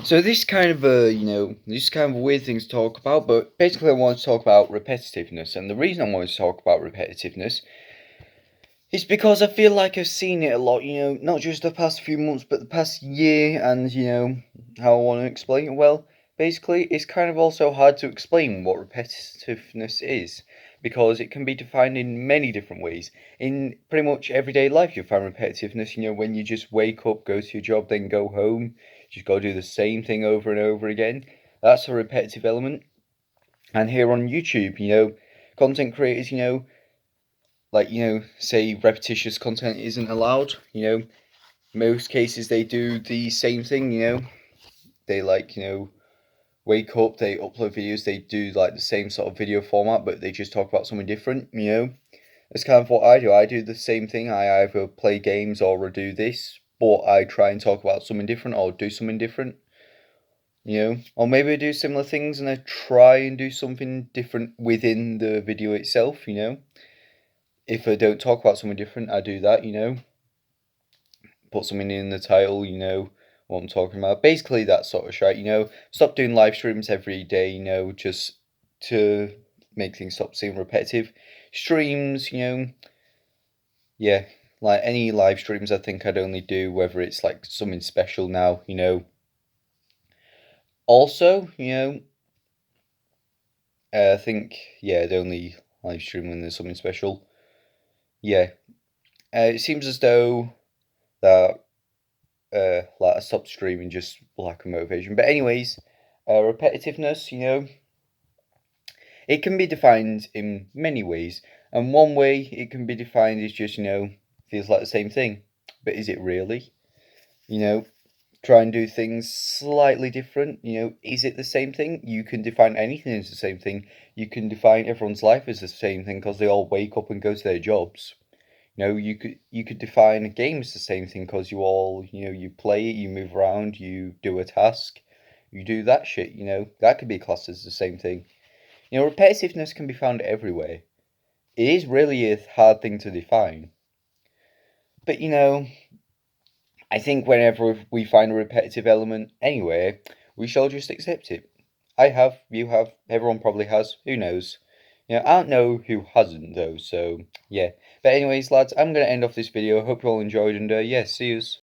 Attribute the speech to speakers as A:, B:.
A: So this kind of this kind of a weird thing to talk about, but basically I want to talk about repetitiveness, and the reason I want to talk about repetitiveness is because I feel like I've seen it a lot, not just the past few months, but the past year, and how I want to explain it. Well, basically, it's kind of also hard to explain what repetitiveness is, because it can be defined in many different ways. In pretty much everyday life, you find repetitiveness, when you just wake up, go to your job, then go home, just go do the same thing over and over again. That's a repetitive element. And here on YouTube, content creators, like, say repetitious content isn't allowed, most cases they do the same thing, they like, wake up, they upload videos, they do like the same sort of video format, but they just talk about something different, That's kind of what I do. I do the same thing. I either play games or do this, but I try and talk about something different or do something different, or maybe I do similar things and I try and do something different within the video itself, If I don't talk about something different, I do that, put something in the title, what I'm talking about. Basically, that sort of shit, Stop doing live streams every day, just to make things stop seeming repetitive. Streams, yeah, like any live streams, I think I'd only do whether it's like something special now, Also, I think, yeah, I'd only live stream when there's something special. Yeah, it seems as though that like I stopped streaming just lack of motivation. But anyways, repetitiveness, it can be defined in many ways, and one way it can be defined is just feels like the same thing, but is it really? You know, Try and do things slightly different. Is it the same thing? You can define anything as the same thing. You can define everyone's life as the same thing because they all wake up and go to their jobs. You could define a game as the same thing because you all, you play it, you move around, you do a task, you do that shit, that could be classed as the same thing. Repetitiveness can be found everywhere. It is really a hard thing to define. But, I think whenever we find a repetitive element anywhere, we shall just accept it. I have, you have, everyone probably has, who knows? I don't know who hasn't though, so yeah. But anyways, lads, I'm going to end off this video. Hope you all enjoyed, and yeah, see yous.